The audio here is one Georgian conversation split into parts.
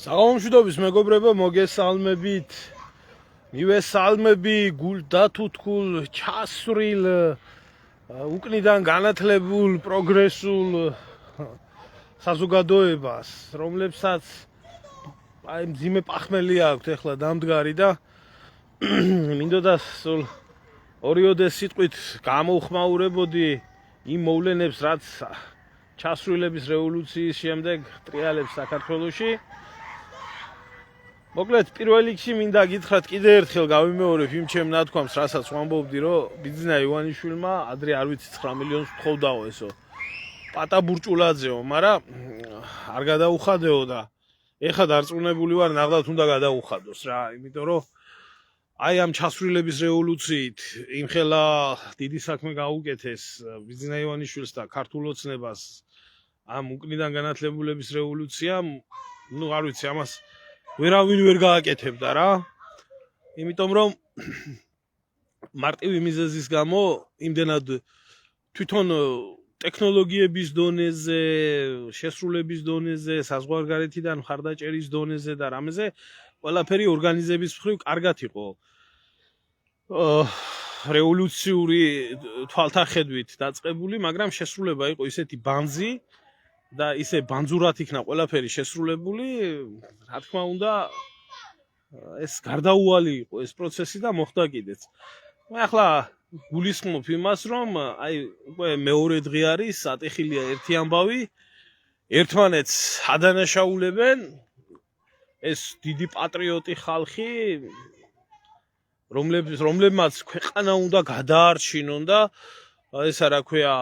საღამომშვიდობის მეგობრებო, მოგესალმებით. მივესალმები გულდათუთქულ, ჩასვრილ, უკნიდან განათლებულ, პროგრესულ საზოგადოებას, რომლებსაც აი მძიმე პახმელი აქვთ ეხლა დამდგარი და მინდოდა სულ ორიოდე სიტყვით გამოვხმაურებოდი იმ მოვლენებს, რაც ჩასრულების რევოლუციის შემდეგ ტრიალებს საქართველოში. მოკლედ, პირველ რიგში მინდა გითხრათ კიდე ერთხელ გავიმეორებ იმ ჩემ ნათქვამს, რასაც ვამბობდი, რომ ბიძინა ივანიშვილმა ადრე არ ვიცი 9 მილიონს ვთხოვდაო ესო. პატაბურჭულაძეო, მაგრამ არ გადაუხადეო და ეხლა დარწმუნებული ვარ, ნახდათ უნდა გადაუხადოს რა, იმიტომ რომ აი ამ ჩასრულების რევოლუციით იმხელა დიდი საქმე გაუკეთეს ბიძინა ივანიშვილს და ქართულ ოცნებას ამ უკნიდან განათლებულების რევოლუციამ, ნუ არ ვიცი, ამას ვერავინ ვერ გააკეთებდა რა. იმიტომ რომ მარტივი მიზეზის გამო იმდენად თვითონ ტექნოლოგიების დონეზე, შესრულების დონეზე, საზღვარგარეთიდან მხარდაჭერის დონეზე და რამეზე ყველაფერი ორგანიზების მხრივ კარგად იყო. რევოლუციური თვალთახედვით დაწყებული, მაგრამ შესრულება იყო ისეთი ბანძი და ისე ბანძურად იქნა ყველაფერი შესრულებული, რა თქმა უნდა, ეს გარდაუვალი იყო ეს პროცესი და მოხდა კიდეც. მე ახლა გულისხმობ იმას, რომ აი უკვე მეორე დღე არის, ატეხილია ერთი ამბავი, ერთმანეთს ადანაშაულებენ ეს დიდი პატრიოტი ხალხი, რომლებმაც ქვეყანა უნდა გადაარჩინონ და ესა რა ქვია,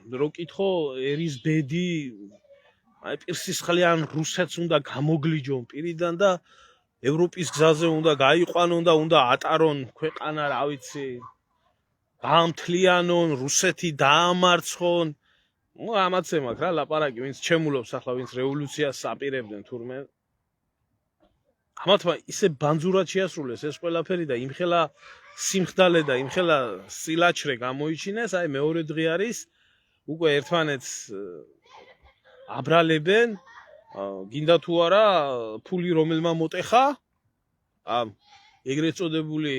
რო კითხო ერის ბედი, აი პირსისხლიან რუსეთს უნდა გამოგლიჯონ პირიდან და ევროპის გზაზე უნდა გაიყვანონ და უნდა ატარონ ქვეყანა, რა ვიცი, გაამთლიანონ, რუსეთი დაამარცხონ. ნუ ამაც ემაქვს რა ლაპარაკი, ვინც ჩემულობს ახლა, ვინც რევოლუციას აპირებდნენ თურმე. ამათმა ისე ბანძურად შეასრულეს ეს ყველაფერი და იმხელა სიმხდალე და იმხელა სილაჩრე გამოიჩინეს, აი მეორე დღე არის, უკვე ერთმანეთს აბრალებენ, გინდა თუ არა ფული რომელმა მოტეხა, ეგრეთ წოდებული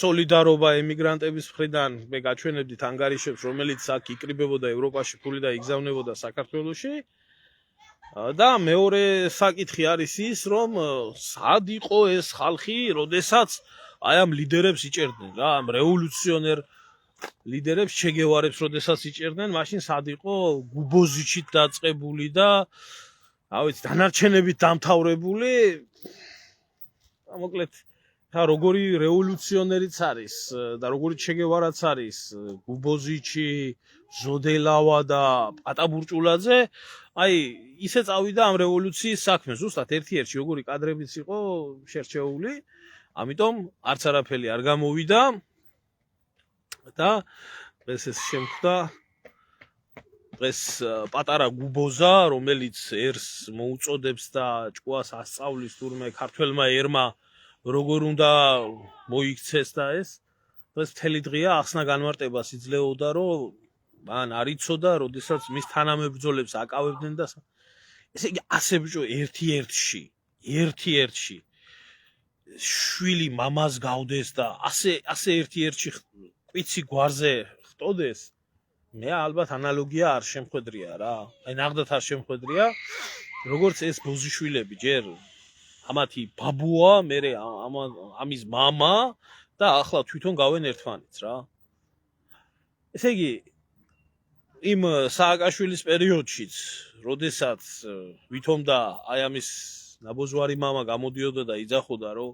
სოლიდარობა ემიგრანტების მხრიდან მე გაჩვენებდით ანგარიშებს, რომელიც აქ იკრიბებოდა ევროპაში ფული და იგზავნებოდა საქართველოში. და მეორე საკითხი არის ის, რომ სად იყო ეს ხალხი, როდესაც აი ამ ლიდერებს იჭერდნენ რა, ამ რევოლუციონერ ლიდერებს, ჩე გევარებს როდესაც იჭერდნენ, მაშინ სად იყო გუბოზიჩით დაწყებული და რა ვიცი, დანარჩენებით დამთავრებული. მოკლედ, და როგორი რევოლუციონერიც არის და როგორი ჩე გევარაც არის გუბოზიჩი, ზოდელავა და პატაბურჭულაძე, აი ისე წავიდა ამ რევოლუციის საქმე, ზუსტად ერთ-ერთი როგორი კადრებიც იყო შერჩეული, ამიტომ არც არაფერი არ გამოვიდა და ეს შემხდა ეს პატარა გუბოზა, რომელიც ერს მოუწოდებს და ჭკუას ასწავლის თურმე ქართველმა ერმა როგორ უნდა მოიქცეს და ეს მთელი დღეა ახსნა განმარტებას იძლეოდა, რომ მან არ იცოდა, როდესაც მის თანამებრძოლებს აკავებდნენ და ესე იგი ასე ბიჭო ერთ-ერთში შვილი მამას გავდეს და ასე ერთ-ერთში კვიცი გვარზე ხტოდეს. მე ალბათ ანალოგია არ შემხვედრია რა. აი ნახდათ არ შემხვედრია, როგორც ეს ბოზიშვილები ჯერ ამათი ბაბუა, მერე ამის მამა და ახლა თვითონ გავენ ერთმანეთს რა. ესე იგი იმ სააკაშვილის პერიოდშიც, როდესაც ვითომ და აი ამის ნაბოძვარი მამა გამოდიოდა და იძახოდა, რომ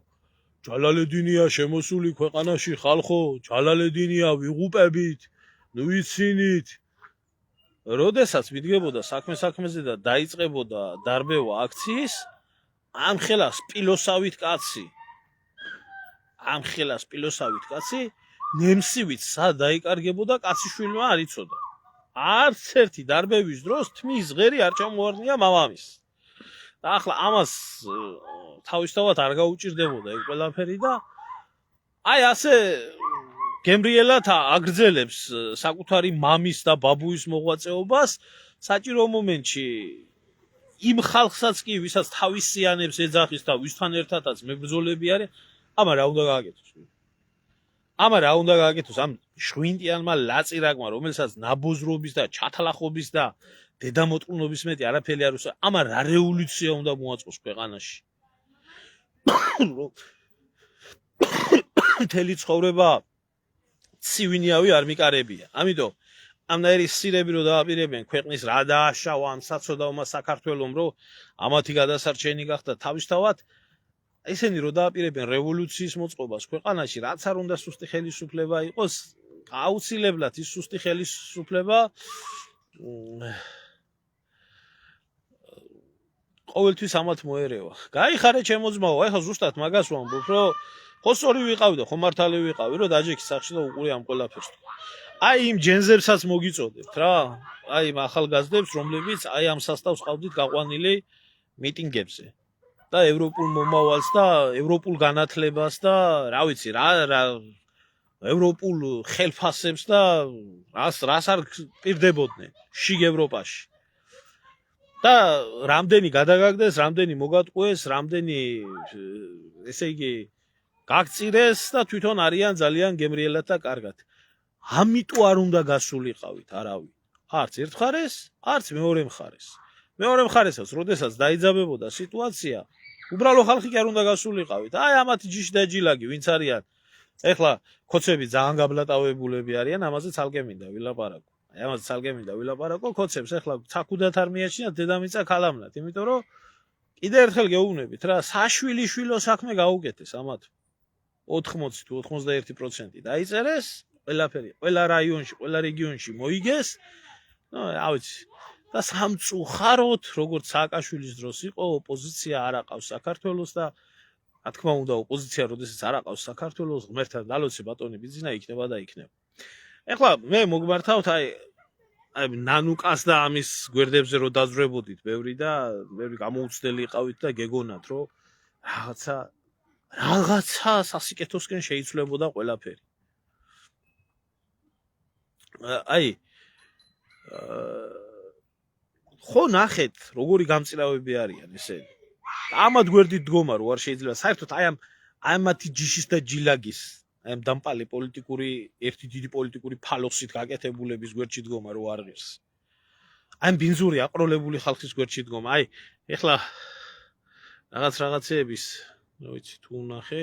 ჯალალედინია შემოსული ქვეყანაში ხალხო, ჯალალედინია ვიღუპებით, ნუ იცინით. როდესაც მიდგებოდა საქმე-საქმეზე და დაიწყებოდა დარბევა აქციის, ამ ხელას პილოსავით კაცი, ნემსივით სად დაიკარგებოდა, კაციშვილმა არ იცოდა. არც ერთი დარბევის დროს თმის ღერი არ ჩამოარდნია მამამისს. და ახლა ამას თავისთავად არ გაუჭირდებოდა ეგ ყველაფერი და აი ასე გემრიელად აგრძელებს საკუთარი მამის და ბაბუის მოღვაწეობას, საჭირო მომენტში იმ ხალხსაც კი, ვისაც თავისიანებს ეძახის და ვისთან ერთადაც მებრძოლები არის, ამა რა უნდა გააკეთოს? ამა რა უნდა გააკეთოს ამ შვინტიანმა ლაწირაკმა, რომელსაც ნაბოზრობის და ჩათლახობის და დედამოტყუნობის მეტი არაფერი არ უსვა, ამა რა რევოლუცია უნდა მოაწყოს ქვეყანაში? მთელი ცხოვრება ცივინიავი არ მიკარებია. ამიტომ ამნაირი სირები რო დააპირებენ ქვეყნის რა დააშავა ამ საცოდავმა საქართველომ, რომ ამათი გადასარჩენი გახდა თავისთავად ესენი რო დააპირებენ რევოლუციის მოწყობას ქვეყანაში, რაც არ უნდა სუსტი ხელისუფლება იყოს, აუცილებლად ის სუსტი ხელისუფლება ყოველთვის ამათ მოერევა. გაიხარე ჩემო ძმაო, ეხლა ზუსტად მაგას ვამბობ, რომ ხოსორი ვიყავი და ხომართალი ვიყავი, რომ დაჯექი სახში და უყურე ამ ყველაფერს. აი იმ ჯენზებსაც მოგიწოდებთ რა, აი იმ ახალგაზრდებს, რომლებიც აი ამ სასტავს ყავდით გაყვანილი მიტინგებზე და ევროპულ მომავალს და ევროპულ განათლებას და რა ვიცი რა ევროპულ ხელფასებს და რას არ პირდებოდნენ შიგ ევროპაში. და რამდენი გადაგაგდეს, რამდენი მოგატყუეს, რამდენი ესე იგი გაგწირეს და თვითონ არიან ძალიან გემრიელად და კარგად. ამიტომ არ უნდა გასულიყავით არავინ. არც ერთ მხარეს, არც მეორე მხარეს. მეორე მხარესაც, როდესაც დაიძაბებოდა სიტუაცია, უბრალო ხალხი კი არ უნდა გასულიყავით. აი ამათი ჯიში და ჯილაგი, ვინც არიან. ეხლა ქოცები ძალიან გაბლატავებულები არიან, ამაზე ცალკე მინდა ვილაპარაკო. აი ამაზე ცალკე მინდა ვილაპარაკო, ქოცებს ეხლა ცაკუდათ არ მიაჩნიათ დედამიწა ქალამნად, იმიტომ რომ კიდე ერთხელ გეუბნებით რა, საშვილიშვილო საქმე გაუკეთეს ამათ. 80 თუ 91% დაიწერეს, ყველაფერი, ყველა რაიონში, ყველა რეგიონში მოიგეს. ნუ რა ვიცი. და სამწუხაროდ, როგორც სააკაშვილის დროს იყო, ოპოზიცია არ აყავს საქართველოს და რა თქმა უნდა, ოპოზიცია როდესაც არ აყავს საქართველოს, ღმერთთან დალოცე ბატონი ბიძინა იქნება და იქნება. ეხლა მე მოგმართავთ აი ნანუკას და ამის გვერდებზე რო დაძვრებოდით ბევრი და ბევრი გამოუცდელი იყავით და გეგონათ რომ რაღაცა სასიკეთოსკენ შეიცვლებოდა ყველაფერი. აი ხო ნახეთ როგორი გამწირავები არიან ესენი. ამათ გვერდით დგომა რო არ შეიძლება საერთოდ აი ამათი ჯიშის და ჯილაგის აი ამ დამპალი პოლიტიკური ერთი დიდი პოლიტიკური ფალოსით გაკეთებულების გვერდში დგომა რო არ ღირს. აი ამ ბინძური აყროლებული ხალხის გვერდში დგომა. აი ეხლა რაღაცეების რა ვიცი თუ ნახე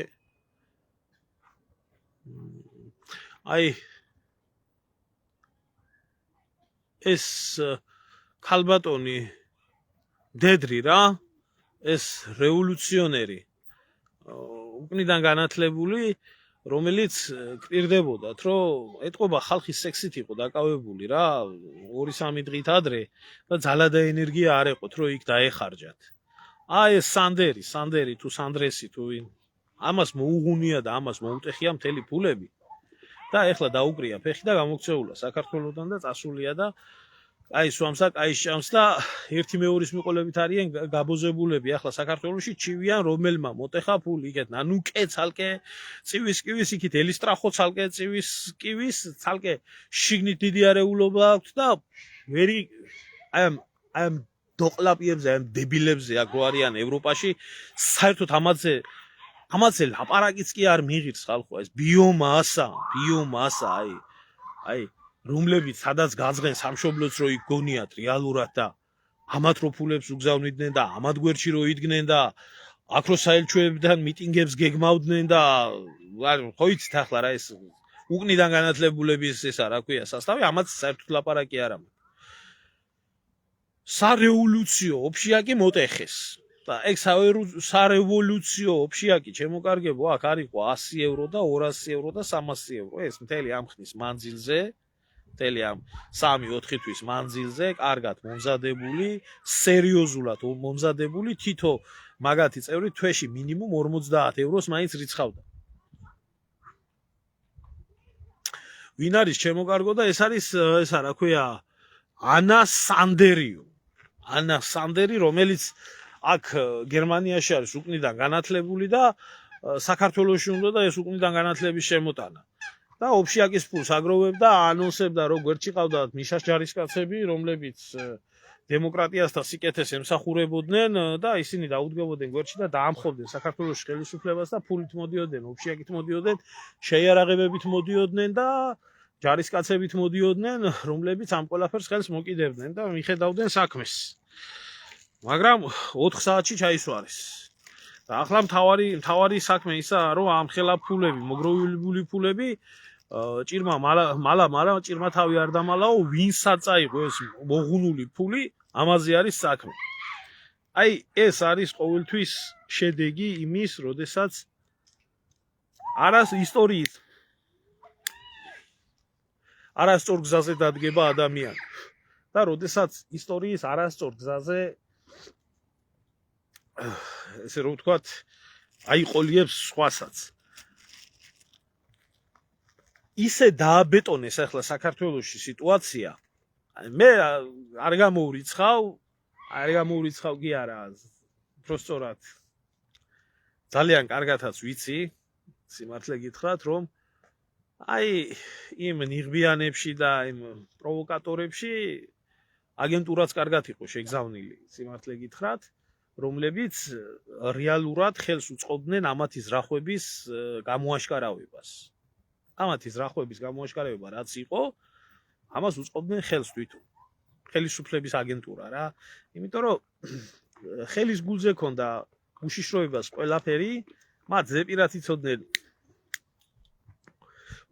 აი ეს ქალბატონი დედრი რა ეს რევოლუციონერი უკნიდან განათლებული რომელიც კპირდებოდათ რომ ეთყობა ხალხის სექსით იყო დაკავებული რა 2-3 დღით ადრე და ძალა და ენერგია არ ეყოთ რომ იქ დაეხარჯათ. აი ეს სანდერი თუ სანდრესი თუ ვინ ამას მოუღუნია და ამას მოუტეხია მთელი ფულები და ეხლა დაუკრია ფეხი და გამოგცეულა საქართველოსთან და წასულია და აი სვამსა კაი შამს და ერთი მეორის მიყოლებით არიან გაბოზებულები ახლა საქართველოში ჩივიან რომელმა მოტეხა ფული იქეთ ნანუკე ცალკე წივის კივის იქით ელისტრახო ცალკე წივის კივის ცალკე შიგნით დიდი არეულობა აქვს და ვერი აი ამ დოყლაპიებზე ამ დებილებზე აქ რო არიან ევროპაში საერთოდ ამაზე ლაპარაკიც კი არ მიიღებს ხალხო ეს ბიომასა აი რომლებიც სადაც გაძღენ სამშობლოც რო იქ გონიათ რეალურად და ამათ რო ფულებს უგზავნიდნენ და ამათ გვერდში რო იდგნენ და აქ რო საელჩოებიდან მიტინგებს გეგმავდნენ და ხო იცით ახლა რა ეს უკნიდან განათლებულების ესა რა ქვია სასტავი ამათ საერთოდ ლაპარაკი არ აქვს სარეოლუციო ოფშიაკი მოტეხეს და ეგ სარევოლუციო ოფშიაკი ჩემოკარგებო აქ არისო 100 ევრო და 200 ევრო და 300 ევრო ეს მთელი ამ ხნის მანძილზე მთელი ამ 3-4 თვის მანძილზე კარგად მომზადებული სერიოზულად მომზადებული თითო მაგათი წევრი თვეში მინიმუმ 50 ევროს მაინც რიცხავდა ვინ არის ჩემოკარგო და ეს არის ესა რა ქვია ანა სანდერი რომელიც აქ გერმანიაში არის უკნიდან განათლებული და საქართველოში უნდა და ეს უკნიდან განათლების შემოტანა და ოფშიაკის ფულს აგროვებდა ანონსებდა რომ გვერდში ყავდათ მიშას ჯარისკაცები რომლებიც დემოკრატიასთან სიკეთეს ემსახურებოდნენ და ისინი დაუდგებოდნენ გვერდში და დაამხობდნენ საქართველოს ხელისუფლებას და ფულით მოდიოდნენ, ოფშიაკით მოდიოდნენ, შეიარაღებებით მოდიოდნენ და ჯარისკაცებით მოდიოდნენ, რომლებიც ამ ყველაფერს ხელს მოკიდებდნენ და მიხედავდნენ საქმეს. მაგრამ 4 საათში ჩაისვარეს. და ახლა მთავარი საქმე ისაა, რომ ამ ხელა ფულები, მოგროვებული ფულები ჭირმა მალა ჭირმა თავი არ დამალაო, ვინსაც წაიღო ეს მოღუნული ფული, ამაზე არის საქმე. აი ეს არის ყოველთვის შედეგი იმის, როდესაც ისტორიის არასწორ გზაზე დადგება ადამიანი და როდესაც ისტორიის არასწორ გზაზე ესე რომ ვთქვათ, აიყოლიებს სხვასაც. ისე დააბეტონეს ახლა საქართველოში სიტუაცია. მე არ გამოურიცხავ კი არა, უბრალოდ ძალიან კარგათაც ვიცი, სიმართლე გითხრათ, რომ აი იმ ნიღბიანებში და იმ პროვოკატორებში აგენტურაც კარგად იყო შეგზავნილი, სიმართლე გითხრათ, რომლებიც რეალურად ხელს უწყობდნენ ამათი ზრახვების გამოაშკარავებას. ამათი ზრახვების გამოაშკარავება რაც იყო, ამას უწყობდნენ ხელს თვითონ. ხელისუფლების აგენტურა რა. იმიტომ რომ ხელის გულზე ქონდა უშიშროებას ყველაფერი, მათ ზეპირად იცოდნენ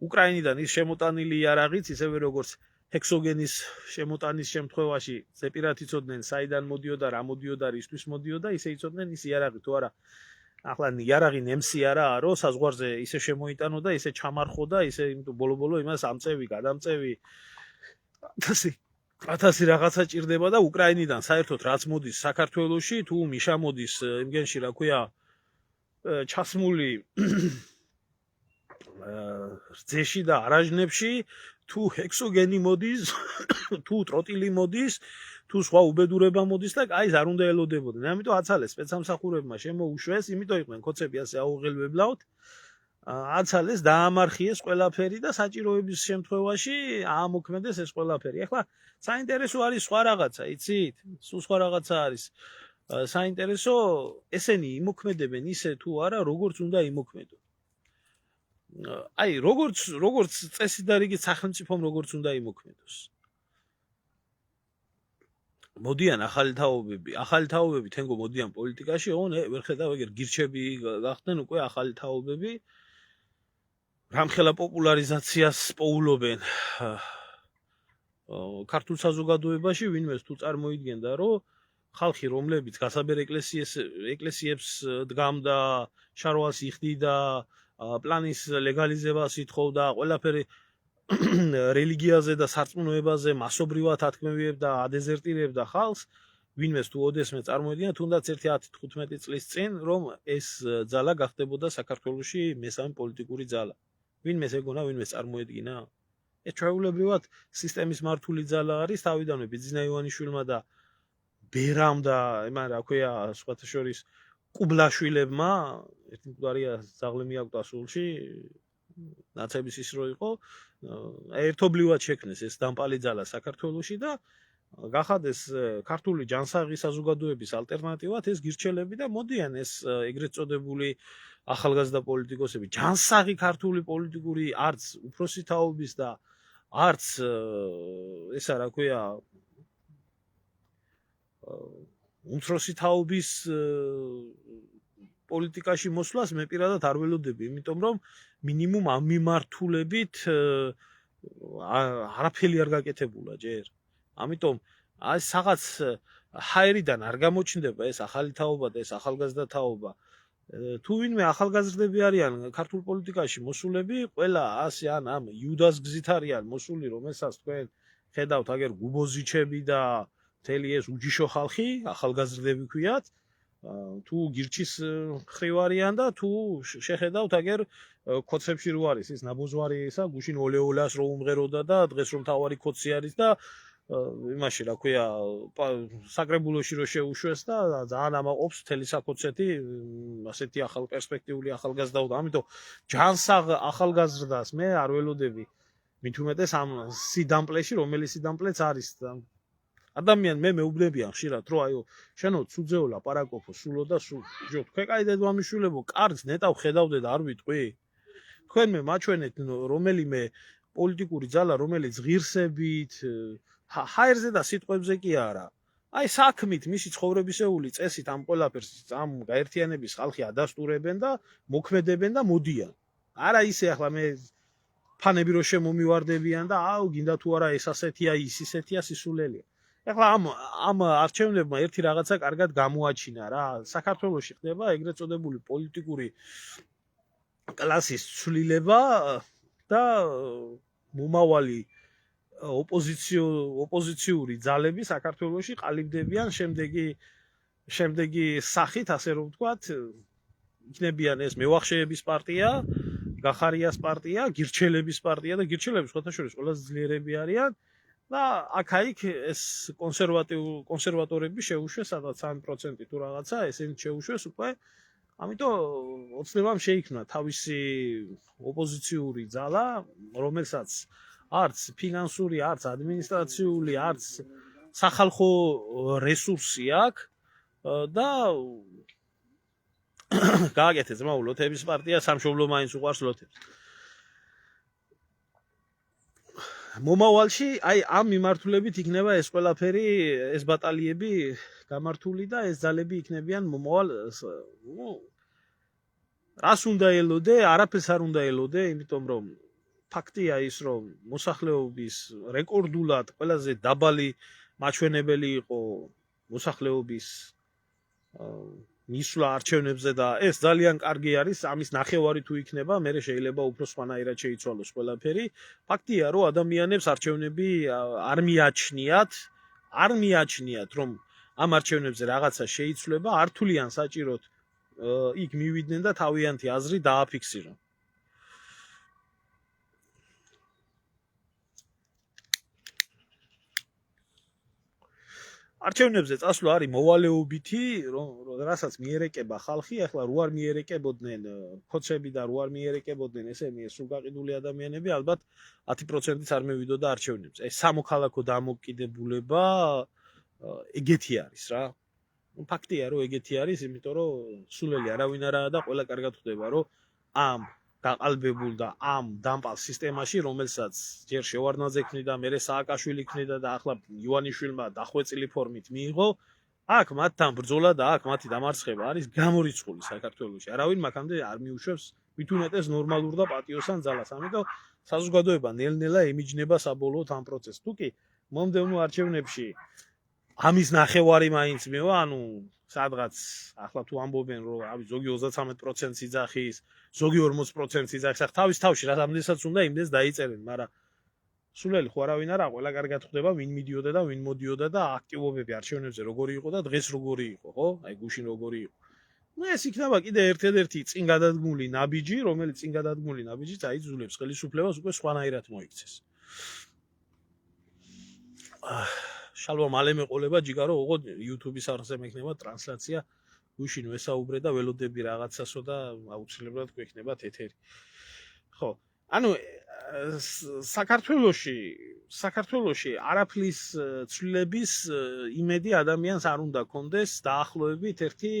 უკრაინიდან ის შემოტანილი იარაღიც, ისევე როგორც ჰექსოგენის შემოტანის შემთხვევაში ზეპირად იცოდნენ საიდან მოდიოდა, რა მოდიოდა, რისთვის მოდიოდა, ისე იცოდნენ ის იარაღი თუ არა. ახლა იარაღი ნემსი არაა, რომ საზღვარზე ისე შემოიტანოდა, ისე ჩამარხოდა, ისე ბოლო-ბოლო იმას ამწევი, გადამწევი 1000 რაღაცა ჭირდება და უკრაინიდან საერთოდ რაც მოდის საქართველოში, თუ მიშა მოდის იმგენში, რა ქვია, ჩასმული რძეში და არაჟნებში, თუ ჰექსოგენი მოდის, თუ ტროტილი მოდის, თუ სხვა უბედურება მოდის და აი არ უნდა ელოდებოდნენ. ამიტომ აცალეს სპეცსამსახურებმა შემოუშვეს, იმიტომ იყვნენ ქოცები ასე აუღელვებლად. აცალეს დაამარხიეს ყველაფერი და საჭიროების შემთხვევაში აამოქმედეს ეს ყველაფერი. ახლა საინტერესო არის სხვა რაღაცა, იცით? სულ სხვა რაღაცა არის. საინტერესო ესენი იმოქმედებენ ისე თუ არა, როგორც უნდა იმოქმედონ. აი, როგორც წესი და რიგი სახელმწიფომ როგორც უნდა იმოქმედოს. მოდიან ახალი თაობები თენგო მოდიან პოლიტიკაში, ვერ ხედავ ეგერ გირჩები გახდნენ უკვე ახალი თაობები. რამხელა პოპულარიზაციას პოულობენ ქართულ საზოგადოებაში, ვინმეს თუ წარმოიდგენდა, რომ ხალხი, რომლებიც გასაბერ ეკლესიებს დგამდა, შარვალს იხდიდა, პლანის ლეგალიზებას ითხოვდა, ყველაფერი რელიგიაზე და სარწმუნოებაზე მასობრივად ათქმევიებდა, ადეზერტირებდა ხალხს, ვინმეს თუ ოდესმე წარმოედგინა, თუნდაც 10-15 წლის წინ, რომ ეს ძალა გახდებოდა საქართველოში მესამე პოლიტიკური ძალა. ვინმეს ეგონა, ვინმეს წარმოედგინა? ეს ჩვეულებრივად სისტემის მართული ძალა არის, თავიდანვე ბიძინა ივანიშვილმა და ბერამ და იმან რა ქვია, სხვათა შორის კუბლაშვილებმა, ერთი მკვდარია ზაღლი აქვს სულში, ნაცების ის რო იყო, ერთობლივად შექმნეს ეს დამპალი ძალა საქართველოში და გახადეს ქართული ჯანსაღი საზოგადოების ალტერნატივად ეს გირჩელები და მოდიან ეს ეგრეთ წოდებული ახალგაზრდა პოლიტიკოსები, ჯანსაღი ქართული პოლიტიკური არც უფროსი თაობის და არც ესა რა ქვია უმცროსი თაობის პოლიტიკაში მოსვლას მე პირადად არ ველოდები, იმიტომ რომ მინიმუმ ამ მიმართულებით არაფერი არ გაკეთებულა ჯერ. ამიტომ აი რაღაც ჰაერიდან არ გამოჩნდება ეს ახალი თაობა და ეს ახალგაზრდა თაობა. თუ ვინმე ახალგაზრდები არიან ქართულ პოლიტიკაში მოსულები, ყველა ასე ან ამ იუდას გზით არიან მოსული, რომელსაც თქვენ ხედავთ აგერ გუბოზიჩები და მთელი ეს უჯიშო ხალხი, ახალგაზრდები ქვიათ, თუ გირჩის ხრივ არიან და თუ შეხედავთ აგერ ქოცებში რო არის ის ნაბოძვარი ისა, გუშინ ოლეოლას რო უმღეროდა და დღეს რომ თავარი ქოცი არის და იმაში რა ქვია, საკრებულოში რო შეუშვეს და ძალიან ამაყობს მთელი საკოცეთი, ასეთი პერსპექტიული ახალგაზრდა და ამიტომ ჯანსაღ ახალგაზრდას მე არ ველოდები, მით უმეტეს ამ სიდამპლეში, რომელიც სიდამპლეც არის ადამიან მე მეუბნებიან ხშირად რომ აიო შენო ცუძეო ლაპარაკობო სულო და სულ ჯო თქვენ კაი დედმამიშვილებო კარგს ნეტავ ხედავდე და არ ვიტყვი თქვენ მე მაჩვენეთ რომელიმე პოლიტიკური ძალა რომელიც ღირსებით ჰაერზე და სიტყვებზე კი არა აი საქმით მისი ცხოვრებისეული წესით ამ ყველაფერს ამ გაერთიანების ხალხი ადასტურებენ და მოქმედებენ და მოდიან არა ისე ახლა მე ფანები რო შემომივარდებიან და აუ გინდა თუ არა ეს ასეთია ის ისეთია სისულელია ეხლა ამ არჩევნებმა ერთი რაღაცა კარგად გამოაჩინა რა საქართველოში ხდება ეგრეთ წოდებული პოლიტიკური კლასის ცვლილება და მომავალი ოპოზიციური ძალები საქართველოში ყალიბდებიან შემდეგი სახით ასე რომ ვთქვათ იქნებიან ეს მევახშეების პარტია გახარიას პარტია გირჩელების პარტია და გირჩელები სხვათა შორის ყველაზე ძლიერები არიან და აქ-აიქ ეს კონსერვატორები შეუშვეს სადაც 3% თუ რაღაცა ესენი შეუშვეს უკვე ამიტომ ოცნებამ შეიქმნა თავისი ოპოზიციური ძალა რომელსაც არც ფინანსური არც ადმინისტრაციული არც სახალხო რესურსი აქვს და გააკეთეს ძმაო ლოთების პარტია სამშობლო მაინც უყვარს ლოთებს მომავალში აი ამ მიმართულებით იქნება ეს ყველაფერი ეს ბატალიები გამართული და ეს ძალები იქნებიან მომავალ რას უნდა ელოდე არაფერს არ უნდა ელოდე იმიტომ რომ ფაქტია ის რომ მოსახლეობის რეკორდულად ყველაზე დაბალი მაჩვენებელი იყო მოსახლეობის მისვლა არჩევნებზე და ეს ძალიან კარგი არის ამის ნახევარი თუ იქნება მე შეიძლება უფრო სხვანაირად შეიცვალოს ყველაფერი ფაქტია რომ ადამიანებს არჩევნები არ მიაჩნიათ რომ ამ არჩევნებზე რაღაცა შეიცვლება არ თვლიან საჭიროდ იქ მივიდნენ და თავიანთი აზრი დააფიქსირონ არჩევნებზე წასვლა არის მოვალეობითი, რასაც მიერეკება ხალხი, ახლა რო არ მიერეკებოდნენ ფოცები და რო არ მიერეკებოდნენ ესენი სულ გაყიდული ადამიანები, ალბათ 10%-იც არ მევიდოდა არჩევნებზე. ეს სამოქალაქო დამოკიდებულება ეგეთი არის რა. ფაქტია რომ ეგეთი არის, იმიტომ რომ სულელი არავინ არაა და ყველა კარგად ხვდება, რომ ამ გაყალბებულ და ამ დამპალ სისტემაში, რომელსაც ჯერ შევარდნაძე ქმნიდა, მერე სააკაშვილი ქმნიდა და ახლა ივანიშვილმა დახვეწილი ფორმით მიიღო, აქ მათთან ბრძოლა და აქ მათი დამარცხება არის გამორიცხული საქართველოში. არავინ მაქამდე არ მიუშვებს მithunetes ნორმალურ და პატიოსან ძალას. ამიტომ საზოგადოება ნელ-ნელა ემიჯნება საბოლოოდ ამ პროცესს. თუკი მომდევნო არჩევნებში ამის ნახევარი მაინც მევა, ანუ სადღაც ახლა თუ ამბობენ რომ ავი ზოგი 33% იძახის, ზოგი 40% იძახის, ახლა თავის თავში რამდენსაც უნდა იმდეს დაიწერენ, მაგრამ სულელი ხო არავინ არა, ყველა კარგად ხვდება, ვინ მიდიოდა და ვინ მოდიოდა და აქტივობები არჩევნებზე როგორი იყო და დღეს როგორი იყო, ხო? აი გუშინ როგორი იყო. ნუ ეს იქნება კიდე ერთ-ერთი წინ გადადგმული ნაბიჯი, რომელიც წინ გადადგმული ნაბიჯიც აიძულებს ხელისუფლებას უკვე სხვანაირად მოიქცეს. შალვა მალე მეყოლება ჯიგარო ოღონდ YouTube-ის არხზე მექნება ტრანსლაცია გუშინ ვესაუბრე და ველოდები რაღაცასო და აუცილებლად გვექნება ეთერი. ხო, ანუ საქართველოში არაფლის ცვლილების იმედი ადამიანს არ უნდა კონდეს დაახლოებით ერთი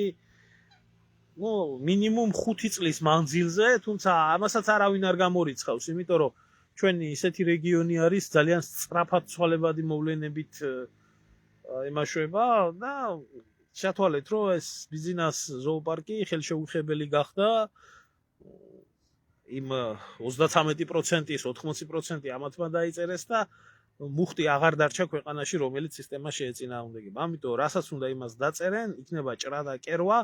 მინიმუმ 5 წლის მანძილზე, თუმცა ამასაც არავინ არ გამორიცხავს, იმიტომ რომ ჩვენი ისეთი რეგიონი არის ძალიან სწრაფად ცვალებადი მოვლენებით იმაშვება და შეთვალეთ რომ ეს ბიზნეს ზოოპარკი ხელშეუხებელი გახდა იმ 33%-ის 80% ამათმა დაიწერეს და მუხტი აღარ დარჩა ქვეყანაში რომელიც სისტემა შეეწინააღმდეგება. ამიტომ რასაც უნდა იმას დაწერენ, იქნება ჭრა და კერვა.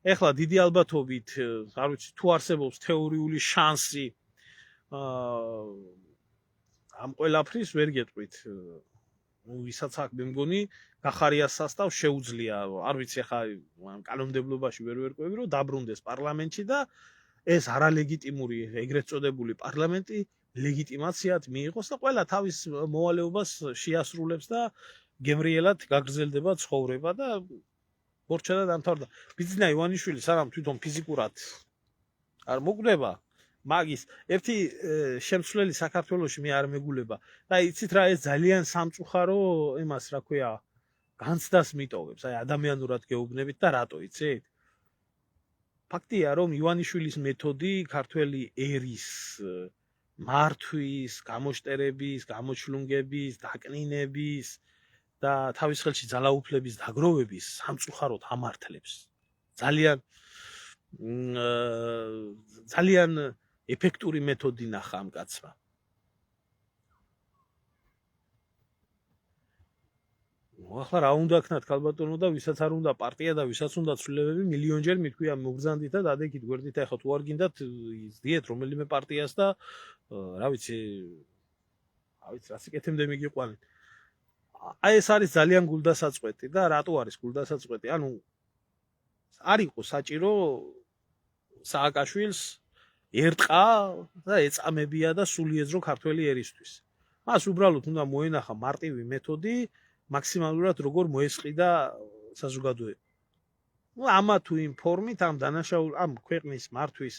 ეხლა დიდი ალბათობით არ ვიცი თუ არსებობს თეორიული შანსი ამ ყველაფრის ვერ გეტყვით ვისაც აქ მე მგონი გახარიას სასტავს შეუძლია არ ვიცი ახლა კანონმდებლობაში ვერ ყვევი რომ დაბრუნდეს პარლამენტში და ეს არალეგიტიმური ეგრეთ წოდებული პარლამენტი ლეგიტიმაციად მიიღოს და ყველა თავის მოვალეობას შეასრულებს და გემრიელად გაგრძელდება ცხოვრება და ბორჩა და დამთავრდა ბიძინა ივანიშვილი სანამ თვითონ ფიზიკურად არ მოკვდება მაგის ერთი შემცვლელი საქართველოში მე არ მეგულება და იცით რა ეს ძალიან სამწუხარო იმას რა ქვია განცდას მიტოვებს აი ადამიანურად გეუბნებით და რატო იცით ფაქტია რომ ივანიშვილის მეთოდი ქართველი ერის მართვის გამოშტერების გამოჩლუნგების დაკნინების და თავის ხელში ძალაუფლების დაგროვების სამწუხაროდ ამართლებს ძალიან ეფექტური მეთოდი ნახა ამ კაცმა. ახლა რა უნდა ქნათ ქალბატონო და ვისაც არ უნდა პარტია და ვისაც უნდა ცვლილებები მილიონჯერ მithქვია მოგზანდით და დადექით გვერდით ახლა თუ არ გინდათ ზდიეთ რომელიმე პარტიას და რა ვიცი რა სიკეთემდე მიგიყვანეთ. აი ეს არის ძალიან გულდასაწყვეტი და რატო არის გულდასაწყვეტი? ანუ არ იყო საჭირო სააკაშვილს ერტყა და ეწამებია და სული ეძრო ქართველი ერისთვის. მას უბრალოდ უნდა მოენახა მარტივი მეთოდი მაქსიმალურად როგორ მოესყიდა საზოგადოება. ნუ ამა თუ იმ ფორმით ამ დანაშაულ ამ ქვეყნის მართვის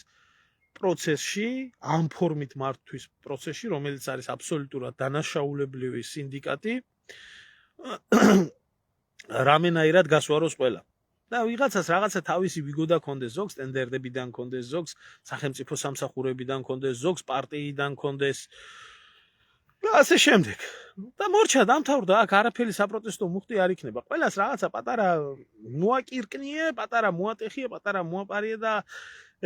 პროცესში, ამ ფორმით მართვის პროცესში, რომელიც არის აბსოლუტურად დანაშაულებრივი სინდიკატი, რამენაირად გასვაროს ყველა. და ვიღაცას რაღაცა თავისი ვიგოდა კონდეს ზოგს სტენდერდებიდან კონდეს ზოგს სახელმწიფო სამსახურებიდან კონდეს ზოგს პარტიიდან კონდეს და ასე შემდეგ და მორჩა დამთავრდა აქ არაფერი საპროტესტო მუხტი არ იქნება ყველას რაღაცა პატარა მოაკირკნიე პატარა მოატეხიე პატარა მოაპარიე და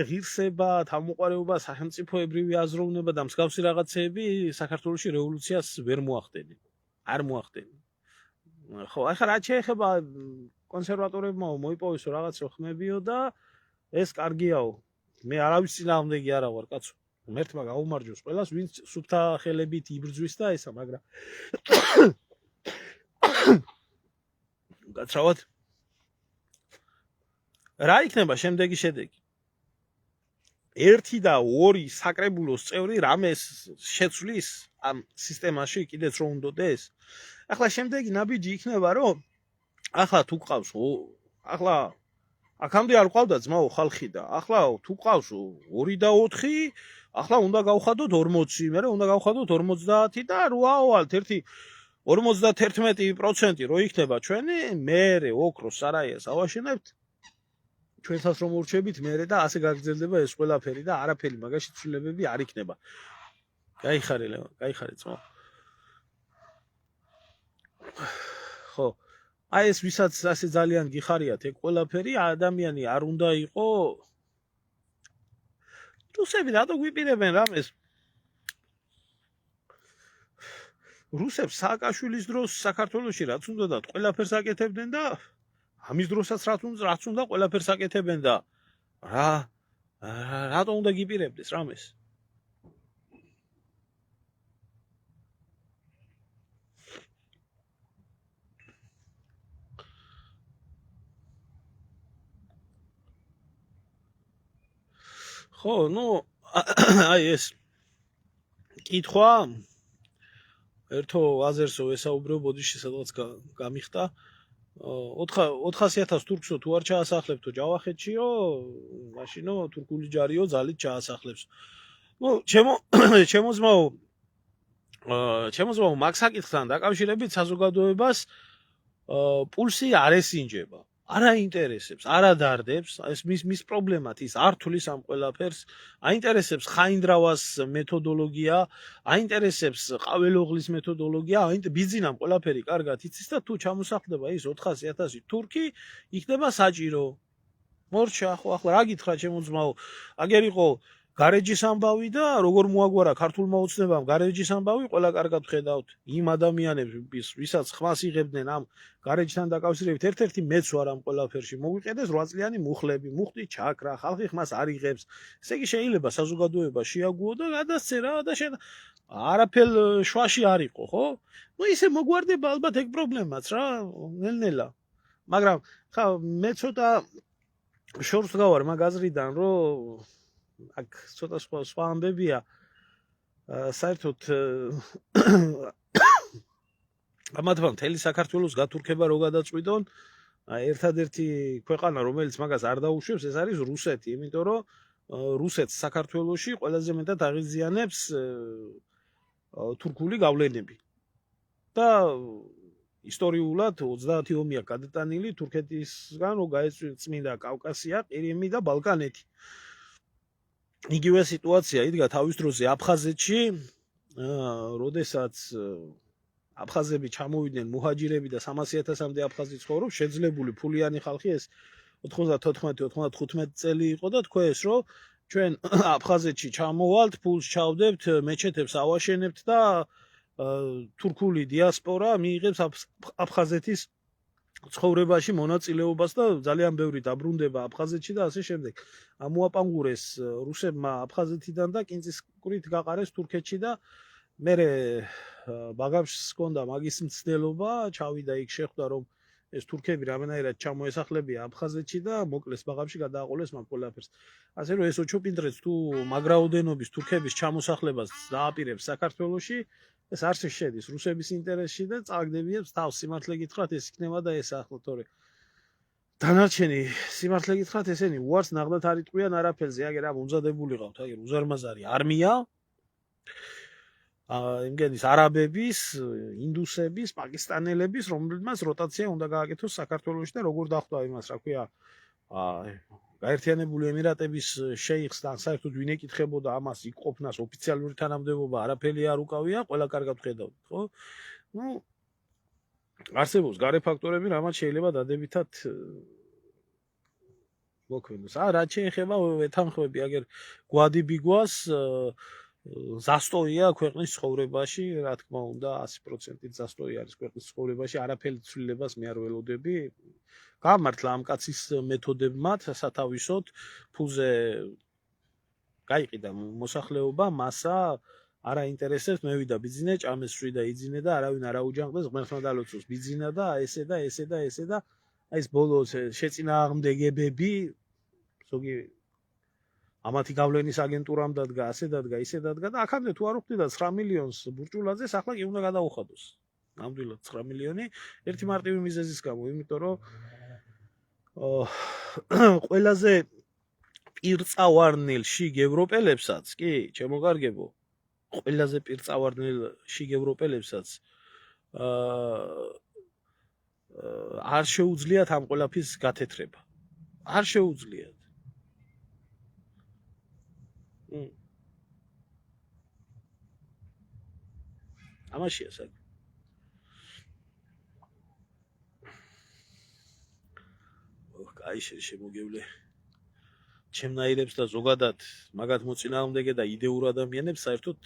ღირსება თავმოყარეობა სახელმწიფოებრივი აზროვნება და მსგავსი რაღაცეები საქართველოში რევოლუციას ვერ მოახდენენ არ მოახდენენ ხო ახლა რა შეეხება კონსერვატორებმა მოიპოვეს რაღაც ხმებიო და ეს კარგიაო მე არავის წინააღმდეგი არა ვარ კაცო მერთმა გაუმარჯოს ყველას ვინც სუფთა ხელებით იბრძვის და ესა მაგრამ გაცრავად რა იქნება შემდეგი შედეგი 1 და 2 საკრებულოს წევრი რამეს შეცვლის ამ სისტემაში კიდეც რომ უნდოდეს ახლა შემდეგი ნაბიჯი იქნება რომ ახლა თუ გყავს ახლა აქამდე არ ყავდა ძმაო ხალხი და ახლა თუ გყავს 2 და 4 ახლა უნდა გავხადოთ 40 მერე უნდა გავხადოთ 50 და როავალთ 51% რო იქნება ჩვენი მერე ოქროს სარაიას ავაშენებთ ჩვენსაც რომ ურჩებით მერე და ასე გაგრძელდება ეს ყველაფერი და არაფერი მაგაში ცვლილებები არ იქნება გაიხარე ძმაო ხო აი ეს ვისაც ასე ძალიან გიხარიათ ეგ ყველაფერი ადამიანი არ უნდა იყო რუსები რატო გვიპირებენ რამეს რუსებს სააკაშვილის დროს საქართველოში რაც უნდათ ყველაფერს აკეთებდნენ და ამის დროსაც რაც უნდა ყველაფერს აკეთებენ და რატო უნდა გიპირებდეს რამეს ხო, ნუ აი ეს კითხვა ერთო აზერსო ესაუბრეო ბოდიში სადღაც გამიხტა 400,000 თურქსო თუ არ ჩაასახლებთო ჯავახეთშიო მაშინო თურქული ჯარიო ძალით ჩაასახლებს ნუ ჩემო ძმაო მაგ საკითხთან დაკავშირებით საზოგადოებას პულსი არ ესინჯება არ აინტერესებს, არ ადარდებს, ეს მის პრობლემად ის არ თulis ამ ყველაფერს, აინტერესებს ხაინდრავას მეთოდოლოგია, აინტერესებს ყაველოღლის მეთოდოლოგია, ბიზნამ ყველაფერი კარგად იცის და თუ ჩამოსახლდება ის 400,000 თურქი, იქნება საჭირო. მორჩა, ხო ახლა რა გითხრა ჩემო ძმაო, აგერ იყო გარეჯის ამბავი და როგორ მოაგვარა ქართულმა ოცნებამ გარეჯის ამბავი, ყველა კარგად ხედავთ იმ ადამიანებს, ვისაც ხმას იღებდნენ ამ გარეჯთან დაკავშირებით ერთ-ერთი მეც ვარ ამ ყველაფერში მოგვიყედეს 8 წლიანი მუხლები, მუხტი ჩაქრა, ხალხი ხმას არ იღებს. ესე იგი შეიძლება საზოგადოება შეაგუო და გადასცერა და არაფერ შვაში არ იყო, ხო? ნუ ისე მოგვარდება ალბათ ეგ პრობლემაც რა, ნელ-ნელა. მაგრამ ხა მე ცოტა შორს გავარ მაგ აზრიდან, რომ აქ ცოტა სხვა ამბებია საერთოდ ამათმა მთელი საქართველოს გათურქება რო გადაწყვიტონ ერთადერთი ქვეყანა რომელიც მაგას არ დაუშვებს ეს არის რუსეთი იმიტომ რომ რუსეთს საქართველოში ყველაზე მეტად აღიზიანებს თურქული გავლენები. და ისტორიულად 30 ომია გადატანილი თურქეთისგან, რომ გაეწმინდა კავკასია, ყირიმი და ბალკანეთი. იგივე სიტუაცია იდგა თავის დროზე აფხაზეთში, როდესაც აფხაზები ჩამოვიდნენ მუჰაჯირები და 300,000-მდე აფხაზი ცხოვრობს, შეძლებული ფულიანი ხალხი ეს 94-95 წელი იყო და თქვეს, რომ ჩვენ აფხაზეთში ჩამოვალთ, ფულს ჩავდებთ, მეჩეთებს ავაშენებთ და თურქული დიასპორა მიიღებს აფხაზეთის ცხოვრებაში მონაწილეობას და ძალიან ბევრი დაბრუნდება აფხაზეთში და ასე შემდეგ. ამოაპანგურეს რუსებმა აფხაზეთიდან და კინწისყვრით გაყარეს თურქეთში და მერე ბაგაფშს ჰქონდა მაგის მცდელობა, ჩავიდა იქ შეხვდა რომ ეს თურქები რამენაირად ჩამოესახლებია აფხაზეთში და მოკლეს ბაღებში გადააყოლეს მაგ ყველაფერს. ასე რომ ეს ოჩოპინდრეც თუ მაგრაოდენობის თურქების ჩამოსახლებას დააპირებს საქართველოში, ეს არ შედის რუსების ინტერესში და წაგდებიებს თავს სიმართლე გითხრათ ეს იქნება და ეს ახლა თორე დანარჩენი სიმართლე გითხრათ ესენი უარს ნახდათ არ იტყვიან არაფერზე, აგერ ამ უმზადებულიყავთ, აგერ უზარმაზარი არმია იმგენის არაბების, ინდუსების, პაკისტანელების, რომლებმაც როტაცია უნდა გააკეთოს საქართველოში და როგორ დახვდა იმას, რა ქვია, გაერთიანებული ემირატების შეიხსთან საერთოდ ვინ ეკითხებოდა ამას იქ ყოფნას ოფიციალური თანამდებობა არაფერი არ უკავია, ყველა კარგად ხედავთ, ხო? ნუ არსებობს გარე ფაქტორები, რამაც შეიძლება დადებითად მოქმედოს. რაც შეეხება ვეთანხმები, აგერ გვადი ბიგვას ზასტოია ქვეყნის ცხოვრებაში, რა თქმა უნდა, 100%-ით ზასტოი არის ქვეყნის ცხოვრებაში, არაფერი ცვლილებას მე არ ველოდები. გამართლა ამ კაცის მეთოდებმა სათავისოდ ფულზე გაიყიდა მოსახლეობა, მასა არ აინტერესებს, მევიდა ბიძინე, ჭამეს შვი და იძინე და არავინ არ აუჯანყდეს, ღმერთმა დალოცოს ბიძინა და ესე და ესე და ესე და აი ეს ბოლოს შეწინააღმდეგებები, ზოგი ამათი გავლენის აგენტურამ დადგა, ასე დადგა, ისე დადგა და აქამდე თუ არ უხდიდა 9 მილიონს ბურჭულაძეს, ახლა კი უნდა გადაუხადოს. ნამდვილად 9 მილიონი ერთი მარტივი მიზეზის გამო, იმიტომ რომ ყველაზე პირწავარნელ შიგ ევროპელებსაც, კი, ჩემო კარგებო, ყველაზე პირწავარნელ შიგ ევროპელებსაც არ შეუძლიათ ამ ყველაფრის გათეთრება. არ შეუძლიათ. ამაშია საქმე. აი შემოგევლე ჩემნაირებს და ზოგადად მაგათ მოწინააღმდეგე და იდეურ ადამიანებს საერთოდ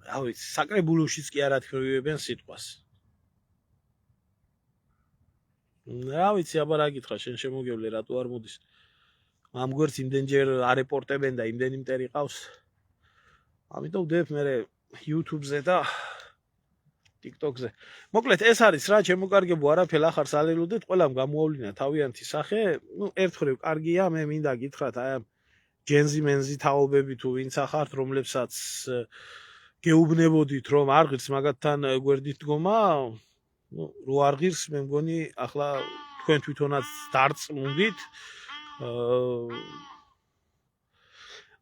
რა ვიცი, საკრებულოშიც კი არ ათქმევებიან სიტყვას. რა ვიცი, აბა რა გითხრა, შენ შემოგევლე რატო არ მოდის? ამ გვერდს იმდენჯერ არეპორტებენ და იმდენი მტერი ყავს. ამიტომ ვდებ მე YouTube-ზე და TikTok-ზე. მოკლედ ეს არის რა, ჩემო კარგებო, არაფერ ახარს ალელოდეთ, ყველამ გამოავლინა თავიანთი სახე. ნუ ერთხელ კარგია, მე მინდა გითხრათ, აი ამ ჯენზი მენზი თაობები თუ ვინც ახართ, რომლებსაც გეუბნებოდით, რომ არ ღირს მაგათთან გვერდით დგომა, ნუ რო არ ღირს, მე მგონი ახლა თქვენ თვითონაც დარწმუნდით.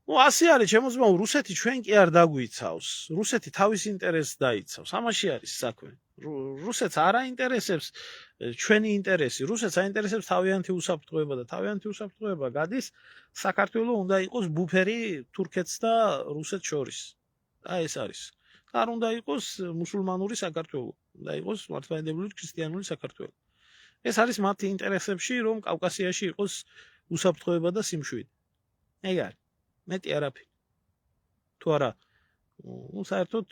ნუ ასე არის, ჩემო ძმაო, რუსეთი ჩვენ კი არ დაგვიცავს. რუსეთი თავის ინტერესს დაიცავს. ამაში არის საქმე. რუსეთს არ აინტერესებს ჩვენი ინტერესი. რუსეთს აინტერესებს თავიანთი უსაფრთხოება და თავიანთი უსაფრთხოება გადის საქართველოს უნდა იყოს ბუფერი თურქეთს და რუსეთს შორის. აი ეს არის. არ უნდა იყოს მუსულმანური საქართველო. უნდა იყოს მართლმადიდებლური ქრისტიანული საქართველო. ეს არის მათი ინტერესებში, რომ კავკასიაში იყოს უსაფრთხოება და სიმშვიდე. ეგ არის. მეტი არაფერი. თუ არა, ნუ საერთოდ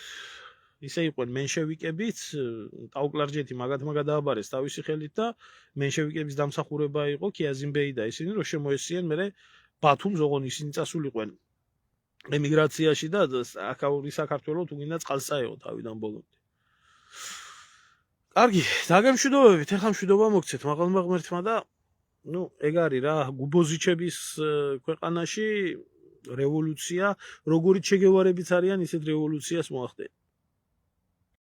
ისე იყვნენ მენშევიკებიც, ტაუკლარჯეთი მაგათმა გადააბარეს თავისი ხელით და მენშევიკების დამსახურება იყო კიაზიმბეი და ისინი რომ შემოესწიენ მერე ბათუმს, ოღონ ისინი წასულიყნენ ემიგრაციაში და აქაური საქართველოს თუ გინდა წყალსაეო თავიდან ბოლომდე. კარგი, დაგემშვიდობებით, ეხლა მშვიდობა მოგცეთ მაღალმა ღმერთმა და ნუ ეგ არის რა, გუბოზიჩების ქვეყანაში რევოლუცია, როგორიც შეგევარებიც არიან, ისეთ რევოლუციას მოახდენენ.